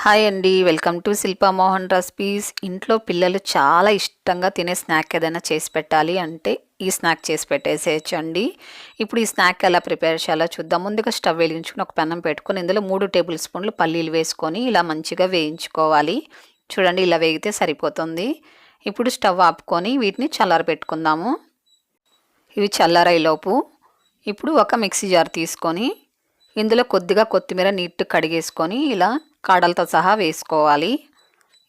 Hi అండి, welcome to Shilpa Mohan recipes. ఇంట్లో పిల్లలు చాలా ఇష్టంగా తినే స్నాక్ ఏదైనా చేసి పెట్టాలి అంటే ఈ స్నాక్ చేసి పెట్టేసేయచ్చు అండి. ఇప్పుడు ఈ స్నాక్ ఎలా ప్రిపేర్ చేయాలో చూద్దాం. ముందుగా స్టవ్ వెలిగించుకుని ఒక పెనం పెట్టుకొని ఇందులో 3 టేబుల్ స్పూన్లు పల్లీలు వేసుకొని ఇలా మంచిగా వేయించుకోవాలి. చూడండి, ఇలా వేగితే సరిపోతుంది. ఇప్పుడు స్టవ్ ఆపుకొని వీటిని చల్లారబెట్టుకుందాము. ఇవి చల్లారయ్యేలోపు ఇప్పుడు ఒక మిక్సీ జార్ తీసుకొని ఇందులో కొద్దిగా కొత్తిమీర నీట్గా కడిగేసుకొని ఇలా కాడలతో సహా వేసుకోవాలి.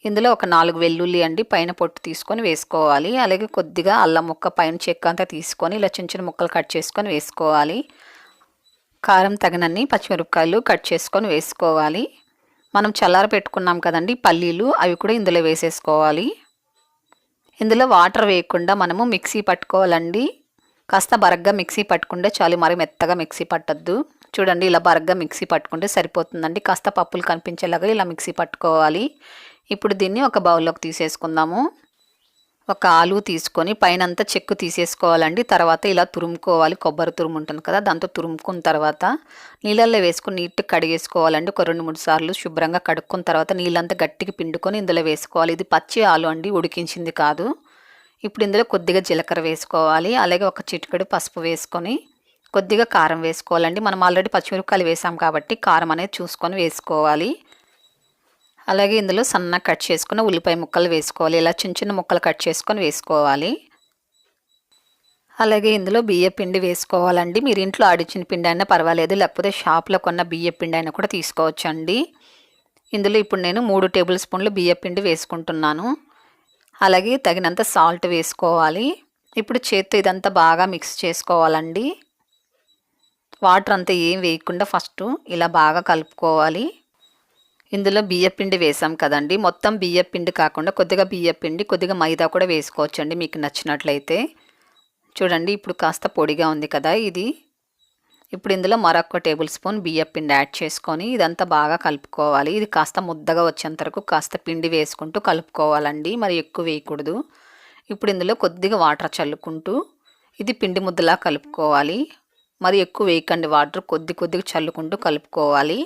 ఇందులో ఒక 4 వెల్లుల్లి అండి పైన పొట్టు తీసుకొని వేసుకోవాలి. అలాగే కొద్దిగా అల్లం ముక్క పైన చెక్క అంతా తీసుకొని ఇలా చిన్న చిన్న ముక్కలు కట్ చేసుకొని వేసుకోవాలి. కారం తగినన్ని పచ్చిమిరపకాయలు కట్ చేసుకొని వేసుకోవాలి. మనం చల్లార పెట్టుకున్నాం కదండి పల్లీలు, అవి కూడా ఇందులో వేసేసుకోవాలి. ఇందులో వాటర్ వేయకుండా మనము మిక్సీ పట్టుకోవాలండి. కాస్త బరగ్గా మిక్సీ పట్టుకుంటే చాలు, మరి మెత్తగా మిక్సీ పట్టద్దు. చూడండి, ఇలా బరగ్గా మిక్సీ పట్టుకుంటే సరిపోతుందండి. కాస్త పప్పులు కనిపించేలాగా ఇలా మిక్సీ పట్టుకోవాలి. ఇప్పుడు దీన్ని ఒక బౌల్లోకి తీసేసుకుందాము. ఒక ఆలు తీసుకొని పైనంతా చెక్కు తీసేసుకోవాలండి. తర్వాత ఇలా తురుముకోవాలి. కొబ్బరి తురుము ఉంటుంది కదా, దాంతో తురుముకున్న తర్వాత నీళ్ళల్లో వేసుకుని నీట్గా కడిగేసుకోవాలండి. ఒక 2-3 సార్లు శుభ్రంగా కడుక్కున్న తర్వాత నీళ్ళంతా గట్టిగా పిండుకొని ఇందులో వేసుకోవాలి. ఇది పచ్చి ఆలు అండి, ఉడికించింది కాదు. ఇప్పుడు ఇందులో కొద్దిగా జీలకర్ర వేసుకోవాలి. అలాగే ఒక చిటికెడు పసుపు వేసుకొని కొద్దిగా కారం వేసుకోవాలండి. మనం ఆల్రెడీ పచ్చిమిరపకాయలు వేసాం కాబట్టి కారం అనేది చూసుకొని వేసుకోవాలి. అలాగే ఇందులో సన్నగా కట్ చేసుకున్న ఉల్లిపాయ ముక్కలు వేసుకోవాలి. ఇలా చిన్న చిన్న ముక్కలు కట్ చేసుకొని వేసుకోవాలి. అలాగే ఇందులో బియ్య పిండి వేసుకోవాలండి. మీరు ఇంట్లో ఆడిచిన పిండి అయినా పర్వాలేదు, లేకపోతే షాప్లో కొన్న బియ్య పిండి అయినా కూడా తీసుకోవచ్చండి. ఇందులో ఇప్పుడు నేను 3 టేబుల్ స్పూన్లు బియ్య పిండి వేసుకుంటున్నాను. అలాగే తగినంత సాల్ట్ వేసుకోవాలి. ఇప్పుడు చేత్తో ఇదంతా బాగా మిక్స్ చేసుకోవాలండి. వాటర్ అంతా ఏం వేయకుండా ఫస్ట్ ఇలా బాగా కలుపుకోవాలి. ఇందులో బియ్యపిండి వేసాం కదండి, మొత్తం బియ్యపిండి కాకుండా కొద్దిగా బియ్యపిండి కొద్దిగా మైదా కూడా వేసుకోవచ్చండి మీకు నచ్చినట్లయితే. చూడండి, ఇప్పుడు కాస్త పొడిగా ఉంది కదా ఇది. ఇప్పుడు ఇందులో మరొక టేబుల్ స్పూన్ బియ్యపిండి యాడ్ చేసుకొని ఇదంతా బాగా కలుపుకోవాలి. ఇది కాస్త ముద్దగా వచ్చేంత వరకు కాస్త పిండి వేసుకుంటూ కలుపుకోవాలండి, మరి ఎక్కువ వేయకూడదు. ఇప్పుడు ఇందులో కొద్దిగా వాటర్ చల్లుకుంటూ ఇది పిండి ముద్దలా కలుపుకోవాలి. మరి ఎక్కువ వేయకండి, వాటర్ కొద్దిగా చల్లుకుంటూ కలుపుకోవాలి.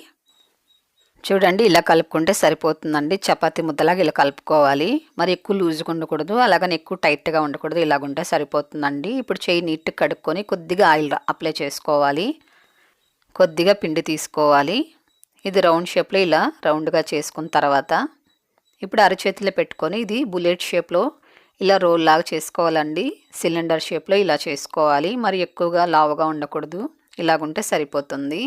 చూడండి, ఇలా కలుపుకుంటే సరిపోతుందండి. చపాతీ ముద్దలాగా ఇలా కలుపుకోవాలి. మరి ఎక్కువ లూజ్గా ఉండకూడదు, అలాగని ఎక్కువ టైట్గా ఉండకూడదు. ఇలాగుంటే సరిపోతుందండి. ఇప్పుడు చేయి నీట్గా కడుక్కొని కొద్దిగా ఆయిల్ అప్లై చేసుకోవాలి. కొద్దిగా పిండి తీసుకోవాలి. ఇది రౌండ్ షేప్లో ఇలా రౌండ్గా చేసుకున్న తర్వాత ఇప్పుడు అరచేతిలో పెట్టుకొని ఇది బుల్లెట్ షేప్లో ఇలా రోల్ లాగా చేసుకోవాలండి. సిలిండర్ షేప్లో ఇలా చేసుకోవాలి. మరి ఎక్కువగా లావుగా ఉండకూడదు, ఇలాగుంటే సరిపోతుంది.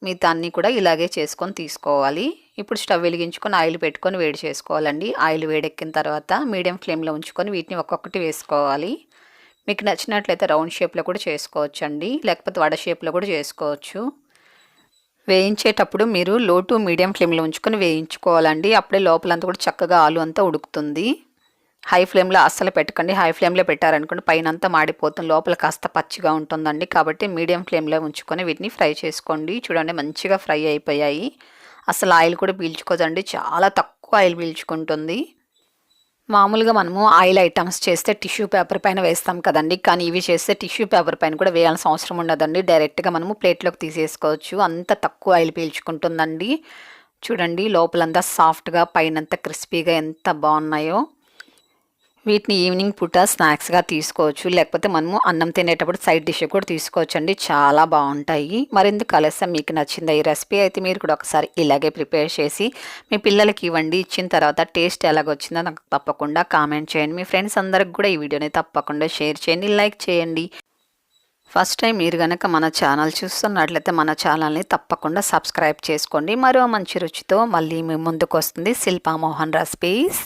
మిగతా అన్నీ కూడా ఇలాగే చేసుకొని తీసుకోవాలి. ఇప్పుడు స్టవ్ వెలిగించుకొని ఆయిల్ పెట్టుకొని వేడి చేసుకోవాలండి. ఆయిల్ వేడెక్కిన తర్వాత మీడియం ఫ్లేమ్లో ఉంచుకొని వీటిని ఒక్కొక్కటి వేసుకోవాలి. మీకు నచ్చినట్లయితే రౌండ్ షేప్లో కూడా చేసుకోవచ్చండి, లేకపోతే వడ షేప్లో కూడా చేసుకోవచ్చు. వేయించేటప్పుడు మీరు లో టు మీడియం ఫ్లేమ్లో ఉంచుకొని వేయించుకోవాలండి. అప్పుడే లోపలంతా కూడా చక్కగా ఆలు అంతా ఉడుకుతుంది. హై ఫ్లేమ్లో అస్సలు పెట్టకండి. హై ఫ్లేమ్లో పెట్టారనుకోండి పైన అంతా మాడిపోతుంది, లోపల కాస్త పచ్చిగా ఉంటుందండి. కాబట్టి మీడియం ఫ్లేమ్లో ఉంచుకొని వీటిని ఫ్రై చేసుకోండి. చూడండి, మంచిగా ఫ్రై అయిపోయాయి. అసలు ఆయిల్ కూడా పీల్చుకోదండి, చాలా తక్కువ ఆయిల్ పీల్చుకుంటుంది. మామూలుగా మనము ఆయిల్ ఐటమ్స్ చేస్తే టిష్యూ పేపర్ పైన వేస్తాం కదండి, కానీ ఇవి చేస్తే టిష్యూ పేపర్ పైన కూడా వేయాల్సిన అవసరం ఉండదండి. డైరెక్ట్గా మనము ప్లేట్లోకి తీసేసుకోవచ్చు. అంత తక్కువ ఆయిల్ పీల్చుకుంటుందండి. చూడండి, లోపలంతా సాఫ్ట్గా పైనంతా క్రిస్పీగా ఎంత బాగున్నాయో. వీటిని ఈవినింగ్ పూట స్నాక్స్గా తీసుకోవచ్చు, లేకపోతే మనము అన్నం తినేటప్పుడు సైడ్ డిష్ కూడా తీసుకోవచ్చు అండి. చాలా బాగుంటాయి. మరెందుకు ఆలస్యం, మీకు నచ్చిందా ఈ రెసిపీ అయితే మీరు కూడా ఒకసారి ఇలాగే ప్రిపేర్ చేసి మీ పిల్లలకి ఇవ్వండి. ఇచ్చిన తర్వాత టేస్ట్ ఎలాగొచ్చిందో నాకు తప్పకుండా కామెంట్ చేయండి. మీ ఫ్రెండ్స్ అందరికి కూడా ఈ వీడియోని తప్పకుండా షేర్ చేయండి, లైక్ చేయండి. ఫస్ట్ టైం మీరు కనుక మన ఛానల్ చూస్తున్నట్లయితే మన ఛానల్ని తప్పకుండా సబ్స్క్రైబ్ చేసుకోండి. మరో మంచి రుచితో మళ్ళీ మీ ముందుకు వస్తుంది శిల్పా మోహన్ రెసిపీస్.